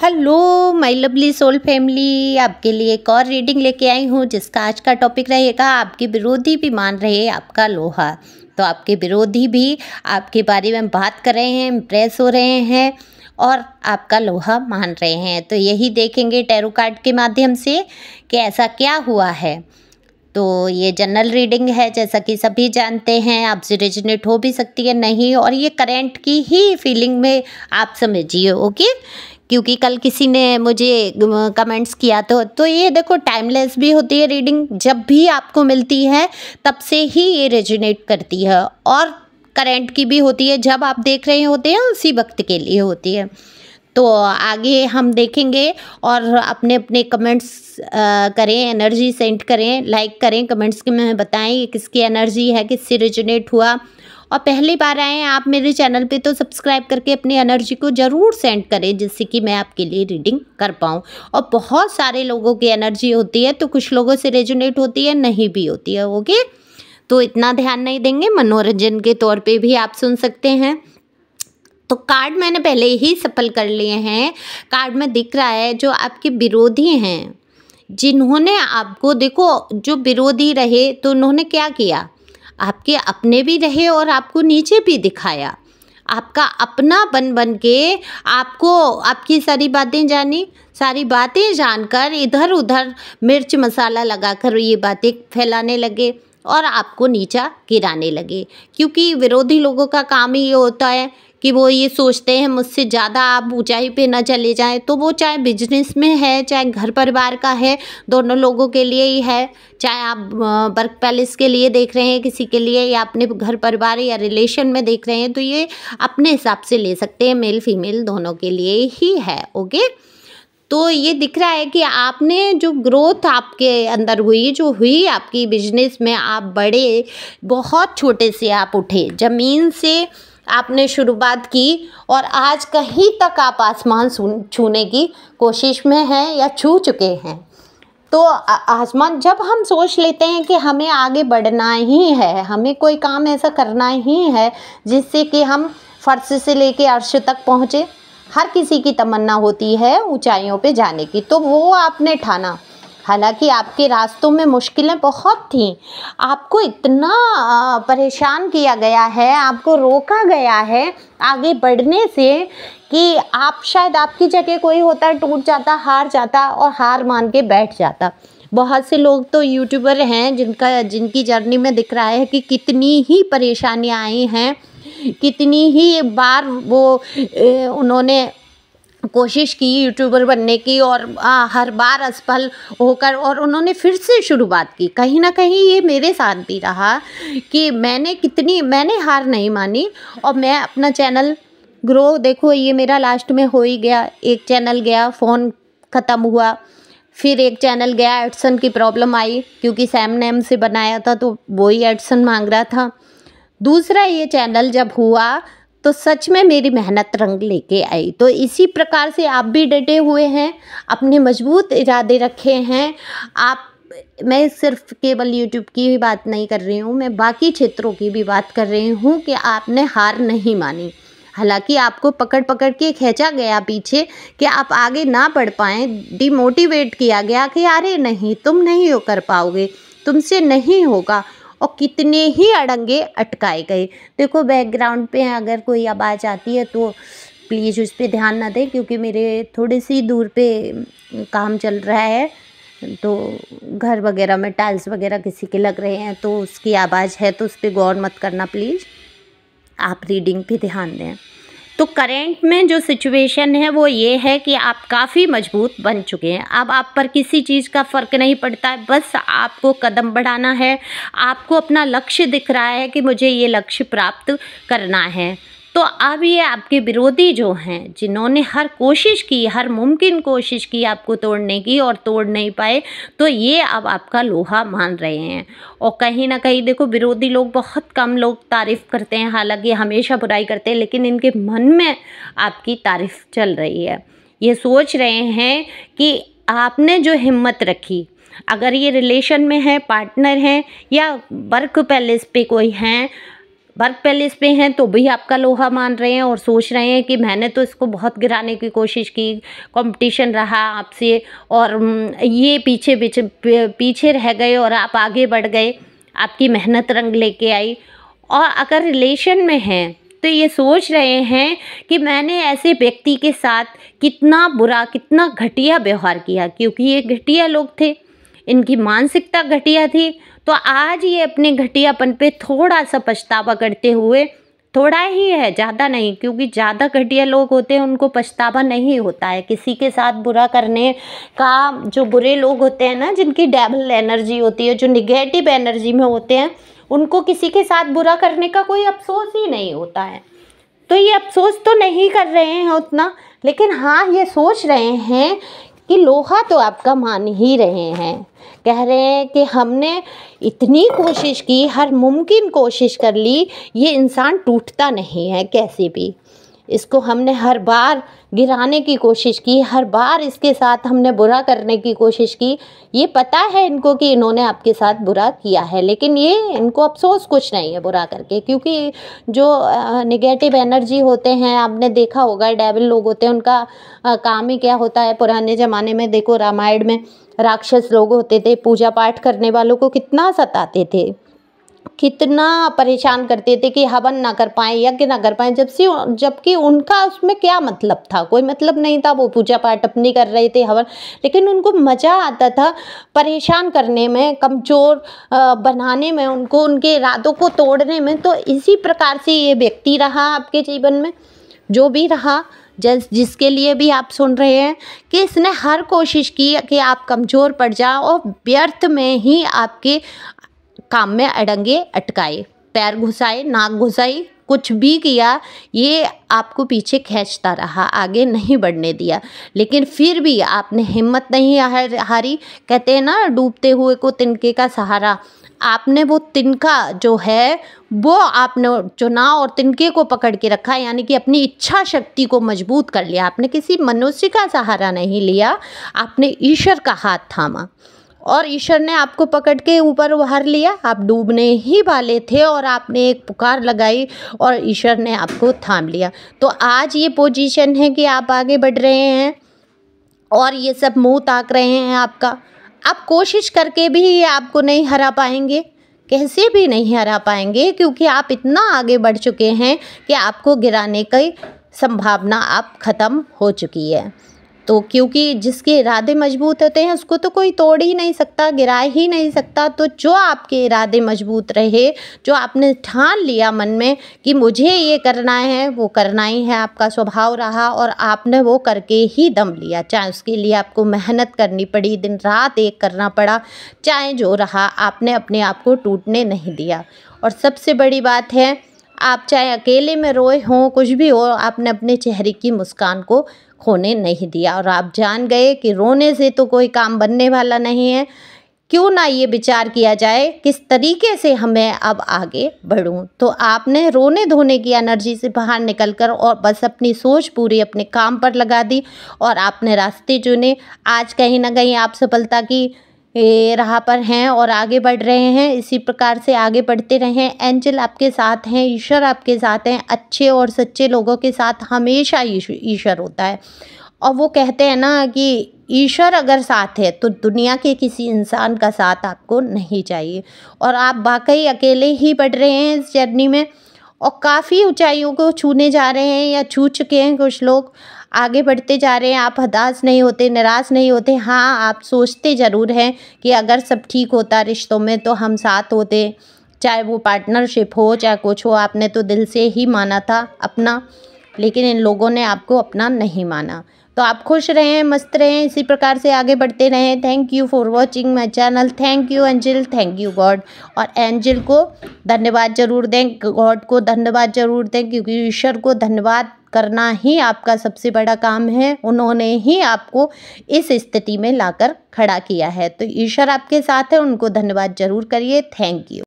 Hello my lovely soul family, आपके लिए एक और रीडिंग लेके आई हूँ जिसका आज का टॉपिक रहेगा आपके विरोधी भी मान रहे आपका लोहा। तो आपके विरोधी भी आपके बारे में बात कर रहे हैं, इम्प्रेस हो रहे हैं और आपका लोहा मान रहे हैं। तो यही देखेंगे टैरो कार्ड के माध्यम से कि ऐसा क्या हुआ है। तो ये जनरल रीडिंग है, जैसा कि सभी जानते हैं, आपसे रेजोनेट हो भी सकती है नहीं, और ये करंट की ही फीलिंग में आप समझिए, ओके। क्योंकि कल किसी ने मुझे कमेंट्स किया तो ये देखो टाइमलेस भी होती है रीडिंग, जब भी आपको मिलती है तब से ही ये रेजोनेट करती है, और करंट की भी होती है, जब आप देख रहे होते हैं उसी वक्त के लिए होती है। तो आगे हम देखेंगे और अपने अपने कमेंट्स करें, एनर्जी सेंड करें, लाइक करें, कमेंट्स में बताएं किसकी एनर्जी है, किससे रेजोनेट हुआ। और पहली बार आए हैं आप मेरे चैनल पे तो सब्सक्राइब करके अपनी एनर्जी को ज़रूर सेंड करें, जिससे कि मैं आपके लिए रीडिंग कर पाऊँ। और बहुत सारे लोगों की एनर्जी होती है, तो कुछ लोगों से रेजोनेट होती है, नहीं भी होती है, ओके। तो इतना ध्यान नहीं देंगे, मनोरंजन के तौर पे भी आप सुन सकते हैं। तो कार्ड मैंने पहले ही सफल कर लिए हैं। कार्ड में दिख रहा है जो आपके विरोधी हैं, जिन्होंने आपको, देखो जो विरोधी रहे तो उन्होंने क्या किया, आपके अपने भी रहे और आपको नीचे भी दिखाया, आपका अपना बन के आपको आपकी सारी बातें जानी, सारी बातें जानकर इधर उधर मिर्च मसाला लगाकर ये बातें फैलाने लगे और आपको नीचा गिराने लगे। क्योंकि विरोधी लोगों का काम ही ये होता है कि वो ये सोचते हैं मुझसे ज़्यादा आप ऊंचाई पे ना चले जाएं। तो वो चाहे बिजनेस में है, चाहे घर परिवार का है, दोनों लोगों के लिए ही है। चाहे आप वर्क पैलेस के लिए देख रहे हैं किसी के लिए, या अपने घर परिवार या रिलेशन में देख रहे हैं, तो ये अपने हिसाब से ले सकते हैं, मेल फीमेल दोनों के लिए ही है, ओके। तो ये दिख रहा है कि आपने जो ग्रोथ आपके अंदर हुई, जो हुई आपकी बिजनेस में, आप बड़े, बहुत छोटे से आप उठे, ज़मीन से आपने शुरुआत की और आज कहीं तक आप आसमान छूने की कोशिश में हैं या छू चुके हैं। तो आसमान, जब हम सोच लेते हैं कि हमें आगे बढ़ना ही है, हमें कोई काम ऐसा करना ही है जिससे कि हम फर्श से लेके अर्श तक पहुँचे, हर किसी की तमन्ना होती है ऊंचाइयों पे जाने की, तो वो आपने ठाना। हालांकि आपके रास्तों में मुश्किलें बहुत थीं, आपको इतना परेशान किया गया है, आपको रोका गया है आगे बढ़ने से कि आप, शायद आपकी जगह कोई होता, टूट जाता, हार जाता और हार मान के बैठ जाता। बहुत से लोग तो यूट्यूबर हैं जिनकी जर्नी में दिख रहा है कि कितनी ही परेशानियां आई हैं, कितनी ही बार वो उन्होंने कोशिश की यूट्यूबर बनने की, और हर बार असफल होकर, और उन्होंने फिर से शुरुआत की। कहीं ना कहीं ये मेरे साथ भी रहा कि मैंने हार नहीं मानी और मैं अपना चैनल ग्रो, देखो ये मेरा लास्ट में हो ही गया। एक चैनल गया, फ़ोन ख़त्म हुआ, फिर एक चैनल गया, एडसन की प्रॉब्लम आई क्योंकि सैम नेम से बनाया था तो वही एडसन मांग रहा था। दूसरा ये चैनल जब हुआ तो सच में मेरी मेहनत रंग लेके आई। तो इसी प्रकार से आप भी डटे हुए हैं, अपने मजबूत इरादे रखे हैं आप। मैं सिर्फ केवल यूट्यूब की भी बात नहीं कर रही हूँ, मैं बाकी क्षेत्रों की भी बात कर रही हूँ कि आपने हार नहीं मानी। हालांकि आपको पकड़ पकड़ के खींचा गया पीछे कि आप आगे ना बढ़ पाएँ, डिमोटिवेट किया गया कि अरे नहीं, तुम नहीं हो कर पाओगे, तुमसे नहीं होगा, और कितने ही अड़ंगे अटकाए गए। देखो बैकग्राउंड पे अगर कोई आवाज़ आती है तो प्लीज़ उस पर ध्यान ना दें, क्योंकि मेरे थोड़ी सी दूर पे काम चल रहा है, तो घर वगैरह में टाइल्स वगैरह किसी के लग रहे हैं तो उसकी आवाज़ है, तो उस पर गौर मत करना प्लीज़, आप रीडिंग पे ध्यान दें। तो करेंट में जो सिचुएशन है वो ये है कि आप काफ़ी मजबूत बन चुके हैं। अब आप पर किसी चीज़ का फ़र्क नहीं पड़ता है, बस आपको कदम बढ़ाना है। आपको अपना लक्ष्य दिख रहा है कि मुझे ये लक्ष्य प्राप्त करना है। तो अब ये आपके विरोधी जो हैं, जिन्होंने हर कोशिश की, हर मुमकिन कोशिश की आपको तोड़ने की और तोड़ नहीं पाए, तो ये अब आपका लोहा मान रहे हैं। और कहीं ना कहीं देखो, विरोधी लोग, बहुत कम लोग तारीफ़ करते हैं, हालांकि हमेशा बुराई करते हैं, लेकिन इनके मन में आपकी तारीफ़ चल रही है। ये सोच रहे हैं कि आपने जो हिम्मत रखी, अगर ये रिलेशन में है, पार्टनर हैं या वर्क पैलेस पे कोई हैं, वर्क प्लेस पे हैं तो भी आपका लोहा मान रहे हैं और सोच रहे हैं कि मैंने तो इसको बहुत गिराने की कोशिश की, कंपटीशन रहा आपसे और ये पीछे रह गए और आप आगे बढ़ गए, आपकी मेहनत रंग लेके आई। और अगर रिलेशन में हैं तो ये सोच रहे हैं कि मैंने ऐसे व्यक्ति के साथ कितना बुरा, कितना घटिया व्यवहार किया, क्योंकि ये घटिया लोग थे, इनकी मानसिकता घटिया थी। तो आज ये अपने घटियापन पे थोड़ा सा पछतावा करते हुए, थोड़ा ही है, ज़्यादा नहीं, क्योंकि ज़्यादा घटिया लोग होते हैं उनको पछतावा नहीं होता है किसी के साथ बुरा करने का। जो बुरे लोग होते हैं ना, जिनकी डेविल एनर्जी होती है, जो निगेटिव एनर्जी में होते हैं, उनको किसी के साथ बुरा करने का कोई अफसोस ही नहीं होता है। तो ये अफसोस तो नहीं कर रहे हैं उतना, लेकिन हाँ ये सोच रहे हैं कि लोहा तो आपका मान ही रहे हैं। कह रहे हैं कि हमने इतनी कोशिश की, हर मुमकिन कोशिश कर ली, ये इंसान टूटता नहीं है कैसे भी। इसको हमने हर बार गिराने की कोशिश की, हर बार इसके साथ हमने बुरा करने की कोशिश की। ये पता है इनको कि इन्होंने आपके साथ बुरा किया है, लेकिन ये इनको अफसोस कुछ नहीं है बुरा करके, क्योंकि जो नेगेटिव एनर्जी होते हैं, आपने देखा होगा डेविल लोग होते हैं, उनका काम ही क्या होता है। पुराने ज़माने में देखो, रामायण में राक्षस लोग होते थे, पूजा पाठ करने वालों को कितना सताते थे, कितना परेशान करते थे कि हवन ना कर पाएँ, यज्ञ ना कर पाएँ, जबकि उनका उसमें क्या मतलब था, कोई मतलब नहीं था। वो पूजा पाठ अपनी कर रहे थे, हवन, लेकिन उनको मज़ा आता था परेशान करने में, कमज़ोर बनाने में, उनको उनके इरादों को तोड़ने में। तो इसी प्रकार से ये व्यक्ति रहा आपके जीवन में, जो भी रहा, जिसके लिए भी आप सुन रहे हैं, कि इसने हर कोशिश की कि आप कमज़ोर पड़ जाओ और व्यर्थ में ही आपके काम में अड़ंगे अटकाए, पैर घुसाए, नाक घुसाई, कुछ भी किया, ये आपको पीछे खींचता रहा, आगे नहीं बढ़ने दिया। लेकिन फिर भी आपने हिम्मत नहीं हारी। कहते हैं ना, डूबते हुए को तिनके का सहारा। आपने वो तिनका जो है वो आपने चुना और तिनके को पकड़ के रखा, यानी कि अपनी इच्छा शक्ति को मजबूत कर लिया। आपने किसी मनुष्य का सहारा नहीं लिया, आपने ईश्वर का हाथ थामा और ईश्वर ने आपको पकड़ के ऊपर उभार लिया। आप डूबने ही वाले थे और आपने एक पुकार लगाई और ईश्वर ने आपको थाम लिया। तो आज ये पोजीशन है कि आप आगे बढ़ रहे हैं और ये सब मुंह ताक रहे हैं आपका। आप कोशिश करके भी ये आपको नहीं हरा पाएंगे, कैसे भी नहीं हरा पाएंगे, क्योंकि आप इतना आगे बढ़ चुके हैं कि आपको गिराने की संभावना आप ख़त्म हो चुकी है। तो क्योंकि जिसके इरादे मजबूत होते हैं उसको तो कोई तोड़ ही नहीं सकता, गिरा ही नहीं सकता। तो जो आपके इरादे मजबूत रहे, जो आपने ठान लिया मन में कि मुझे ये करना है, वो करना ही है, आपका स्वभाव रहा और आपने वो करके ही दम लिया। चाहे उसके लिए आपको मेहनत करनी पड़ी, दिन रात एक करना पड़ा, चाहे जो रहा, आपने अपने आप को टूटने नहीं दिया। और सबसे बड़ी बात है, आप चाहे अकेले में रोए हों, कुछ भी हो, आपने अपने चेहरे की मुस्कान को खोने नहीं दिया। और आप जान गए कि रोने से तो कोई काम बनने वाला नहीं है। क्यों ना ये विचार किया जाए किस तरीके से हमें अब आगे बढ़ूं। तो आपने रोने धोने की एनर्जी से बाहर निकलकर और बस अपनी सोच पूरी अपने काम पर लगा दी और आपने रास्ते चुने। आज कहीं ना कहीं आप सफलता की राह पर हैं और आगे बढ़ रहे हैं। इसी प्रकार से आगे बढ़ते रहें। एंजल आपके साथ हैं, ईश्वर आपके साथ हैं। अच्छे और सच्चे लोगों के साथ हमेशा ईश्वर होता है। और वो कहते हैं ना कि ईश्वर अगर साथ है तो दुनिया के किसी इंसान का साथ आपको नहीं चाहिए। और आप वाकई अकेले ही बढ़ रहे हैं इस जर्नी में और काफ़ी ऊंचाइयों को छूने जा रहे हैं या छू चुके हैं। कुछ लोग आगे बढ़ते जा रहे हैं। आप हताश नहीं होते, निराश नहीं होते। हाँ, आप सोचते ज़रूर हैं कि अगर सब ठीक होता रिश्तों में तो हम साथ होते, चाहे वो पार्टनरशिप हो चाहे कुछ हो। आपने तो दिल से ही माना था अपना, लेकिन इन लोगों ने आपको अपना नहीं माना। तो आप खुश रहें, मस्त रहें, इसी प्रकार से आगे बढ़ते रहें। Thank you for watching my channel. Thank you angel, thank you God. और एंजल को धन्यवाद ज़रूर दें, गॉड को धन्यवाद ज़रूर दें, क्योंकि ईश्वर को धन्यवाद करना ही आपका सबसे बड़ा काम है। उन्होंने ही आपको इस स्थिति में लाकर खड़ा किया है। तो ईश्वर आपके साथ है, उनको धन्यवाद ज़रूर करिए। Thank you.